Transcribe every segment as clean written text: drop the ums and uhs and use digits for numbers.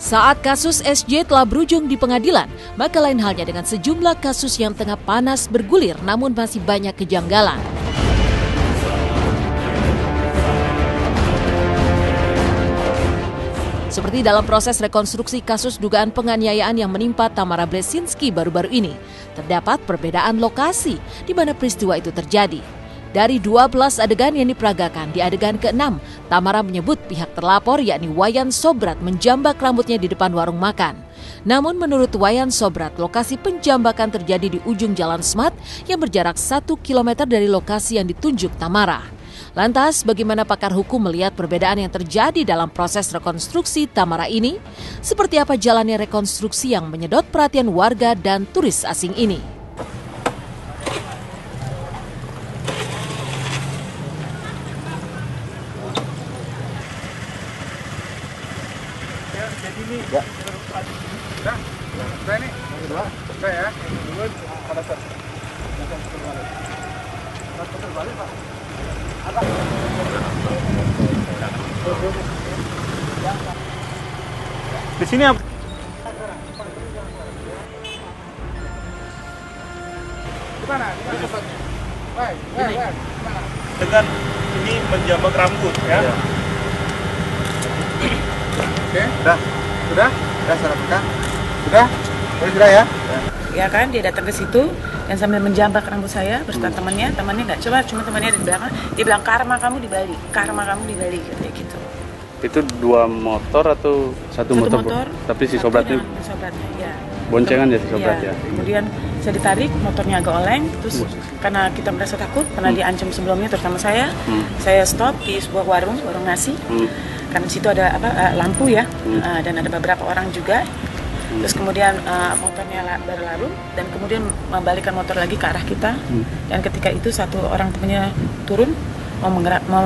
Saat kasus SJ telah berujung di pengadilan, maka lain halnya dengan sejumlah kasus yang tengah panas bergulir namun masih banyak kejanggalan. Seperti dalam proses rekonstruksi kasus dugaan penganiayaan yang menimpa Tamara Bleszynsky baru-baru ini, terdapat perbedaan lokasi di mana peristiwa itu terjadi. Dari 12 adegan yang diperagakan, di adegan ke-6, Tamara menyebut pihak terlapor yakni Wayan Sobrat menjambak rambutnya di depan warung makan. Namun menurut Wayan Sobrat, lokasi penjambakan terjadi di ujung Jalan Smart yang berjarak 1 km dari lokasi yang ditunjuk Tamara. Lantas, bagaimana pakar hukum melihat perbedaan yang terjadi dalam proses rekonstruksi Tamara ini? Seperti apa jalannya rekonstruksi yang menyedot perhatian warga dan turis asing ini? Ya. Sudah ini. Sudah ya. Dulu ada set. Balik, Pak. Di sini apa? Di mana? Baik. Dengan ini menjambak rambut ya. Oke. Sudah salah pekan. Sudah ya? Ya kan, dia datang ke situ dan sambil menjambak rambut saya beserta temannya nggak coba, cuma temannya di belakang, dia bilang karma kamu di Bali, kayak gitu. Itu 2 motor atau satu motor? Tapi si Sobratnya ya. Boncengan ya si Sobrat ya. Kemudian saya ditarik, motornya agak oleng, terus karena kita merasa takut, karena diancam sebelumnya terutama saya stop di sebuah warung nasi. Karena di situ ada lampu ya, dan ada beberapa orang juga. Terus kemudian motornya berlalu dan kemudian membalikkan motor lagi ke arah kita. Dan ketika itu satu orang temannya turun mau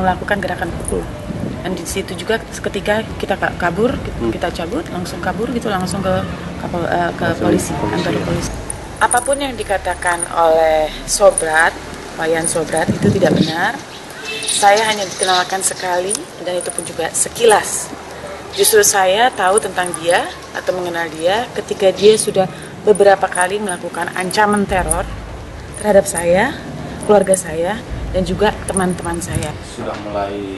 melakukan gerakan pukul. Dan di situ juga ketika kita kabur, kita cabut, langsung kabur gitu, langsung ke polisi, kantor polisi. Apapun yang dikatakan oleh Wayan Sobrat itu tidak benar. Saya hanya dikenalkan sekali dan itu pun juga sekilas. Justru saya tahu tentang dia atau mengenal dia ketika dia sudah beberapa kali melakukan ancaman teror terhadap saya, keluarga saya, dan juga teman-teman saya. Sudah mulai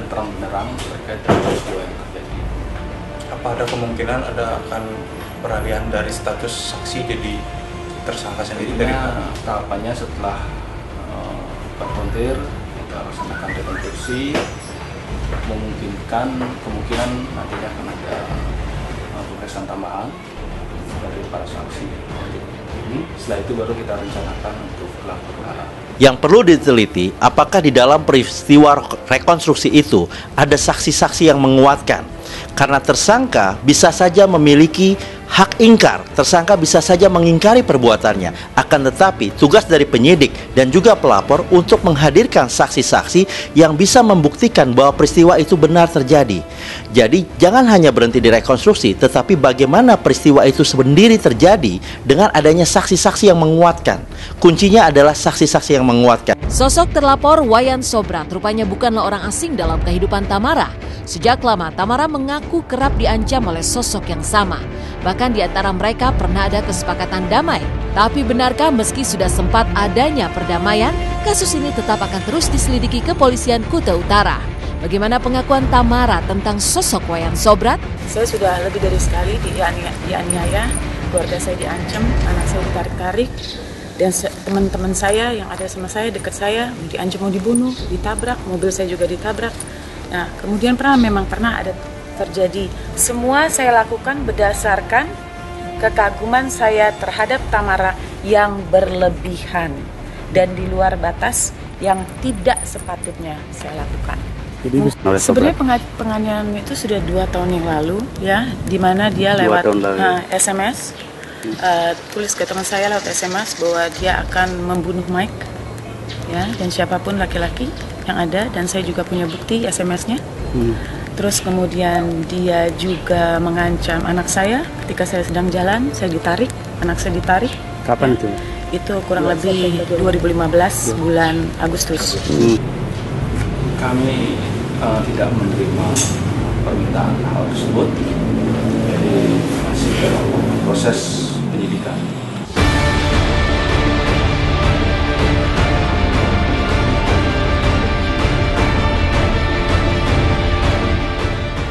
terang benderang terkait dengan peristiwa yang terjadi. Apa ada kemungkinan akan peralihan dari status saksi jadi tersangka sendiri? Tahapannya setelah konfrontir, kita laksanakan rekonstruksi, kemungkinan nantinya akan ada pemeriksaan tambahan dari para saksi ini. Setelah itu baru kita rencanakan untuk gelar perkara. Yang perlu diteliti, apakah di dalam peristiwa rekonstruksi itu ada saksi-saksi yang menguatkan. Karena tersangka bisa saja memiliki hak ingkar, tersangka bisa saja mengingkari perbuatannya. Akan tetapi tugas dari penyidik dan juga pelapor untuk menghadirkan saksi-saksi yang bisa membuktikan bahwa peristiwa itu benar terjadi. Jadi jangan hanya berhenti di rekonstruksi, tetapi bagaimana peristiwa itu sendiri terjadi dengan adanya saksi-saksi yang menguatkan. Kuncinya adalah saksi-saksi yang menguatkan. Sosok terlapor Wayan Sobrat rupanya bukanlah orang asing dalam kehidupan Tamara. Sejak lama Tamara mengaku kerap diancam oleh sosok yang sama. Bahkan di antara mereka pernah ada kesepakatan damai. Tapi benarkah meski sudah sempat adanya perdamaian, kasus ini tetap akan terus diselidiki kepolisian Kuta Utara. Bagaimana pengakuan Tamara tentang sosok Wayan Sobrat? Saya sudah lebih dari sekali dianiaya, keluarga saya diancam, anak saya ditarik-tarik, dan teman-teman saya yang ada sama saya, dekat saya, diancam mau dibunuh, ditabrak, mobil saya juga ditabrak. Nah, kemudian memang pernah ada terjadi. Semua saya lakukan berdasarkan kekaguman saya terhadap Tamara yang berlebihan dan di luar batas yang tidak sepatutnya saya lakukan. Jadi sebenarnya penganiayaan itu sudah 2 tahun yang lalu ya, di mana dia lewat SMS tulis ke teman saya lewat SMS bahwa dia akan membunuh Mike ya, dan siapapun laki-laki yang ada, dan saya juga punya bukti SMS-nya. Terus kemudian dia juga mengancam anak saya ketika saya sedang jalan, saya ditarik, anak saya ditarik. Kapan itu? Itu kurang lebih 2015 bulan Agustus. Kami tidak menerima permintaan hal tersebut. Jadi masih dalam proses penyidikan.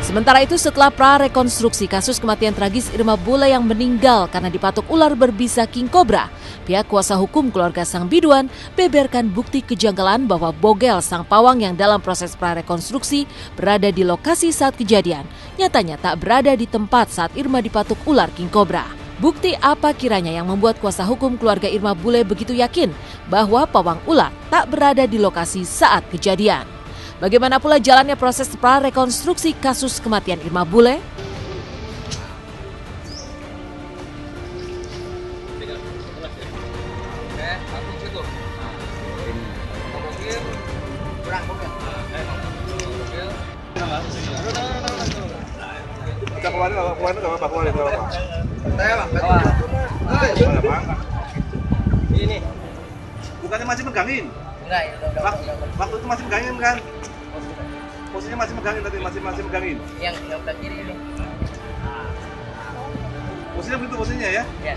Sementara itu, setelah pra-rekonstruksi kasus kematian tragis Irma Bule yang meninggal karena dipatok ular berbisa king cobra, pihak kuasa hukum keluarga sang biduan beberkan bukti kejanggalan bahwa bogel sang pawang yang dalam proses pra-rekonstruksi berada di lokasi saat kejadian, nyatanya tak berada di tempat saat Irma dipatok ular king cobra. Bukti apa kiranya yang membuat kuasa hukum keluarga Irma Bule begitu yakin bahwa pawang ular tak berada di lokasi saat kejadian? Bagaimana pula jalannya proses pra-rekonstruksi kasus kematian Irma Bule? Ini bukannya masih megangin? Enggak, waktu itu masih megangin kan? Posisinya masih megangin tadi, masih megangin. Yang sebelah kiri ini. Posisinya begitu posisinya ya? Iya.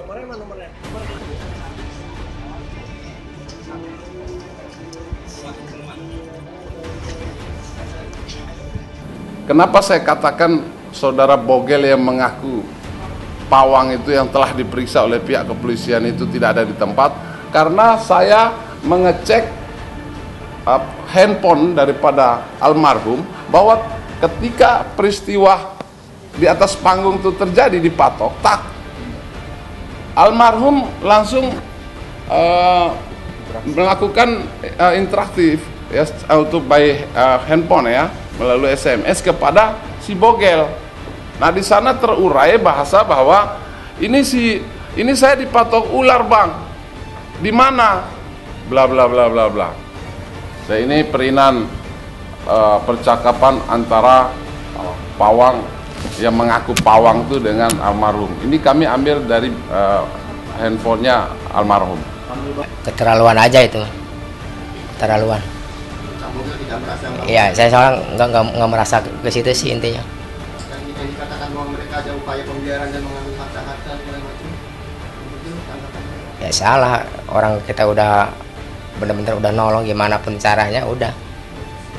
Nomornya mana nomornya? Kenapa saya katakan saudara Bogel yang mengaku pawang itu yang telah diperiksa oleh pihak kepolisian itu tidak ada di tempat? Karena saya mengecek handphone daripada almarhum bahwa ketika peristiwa di atas panggung itu terjadi di patok, almarhum langsung melakukan interaktif ya untuk by handphone ya melalui SMS kepada si Bogel. Nah di sana terurai bahasa bahwa ini saya dipatok ular bang, di mana? Bla bla bla bla bla. Nah, ini perinan percakapan antara pawang yang mengaku pawang itu dengan almarhum. Ini kami ambil dari handphonenya almarhum. Keterlaluan aja itu, keterlaluan. Iya, saya soalnya nggak merasa ke situ sih intinya. Dan dikatakan bahwa mereka ada upaya pembiaran dan mengambil harta-harta segala macam. Ya salah, orang kita udah benar-benar udah nolong gimana pun caranya udah.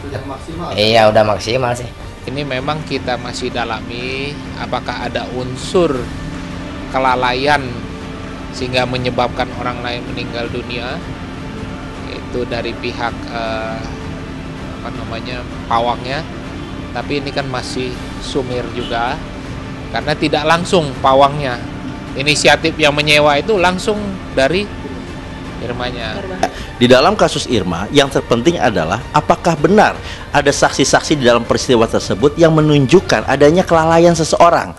Sudah maksimal. Iya, udah maksimal sih. Ini memang kita masih dalami apakah ada unsur kelalaian sehingga menyebabkan orang lain meninggal dunia. Itu dari pihak pawangnya. Tapi ini kan masih sumir juga karena tidak langsung pawangnya. Inisiatif yang menyewa itu langsung dari Irmanya. Di dalam kasus Irma, yang terpenting adalah apakah benar ada saksi-saksi di dalam peristiwa tersebut yang menunjukkan adanya kelalaian seseorang.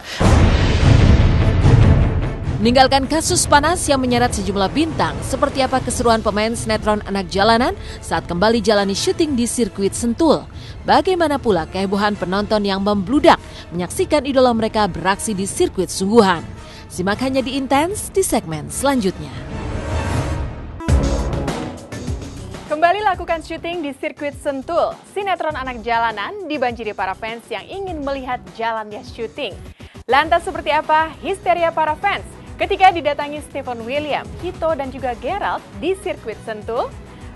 Meninggalkan kasus panas yang menyeret sejumlah bintang, seperti apa keseruan pemain sinetron Anak Jalanan saat kembali jalani syuting di sirkuit Sentul. Bagaimana pula kehebohan penonton yang membludak menyaksikan idola mereka beraksi di sirkuit sungguhan. Simak hanya di Intens di segmen selanjutnya. Kembali lakukan syuting di sirkuit Sentul, sinetron Anak Jalanan dibanjiri para fans yang ingin melihat jalannya syuting. Lantas seperti apa histeria para fans ketika didatangi Stephen William, Hito dan juga Gerald di sirkuit Sentul?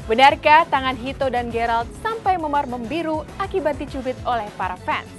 Benarkah tangan Hito dan Gerald sampai memar membiru akibat dicubit oleh para fans?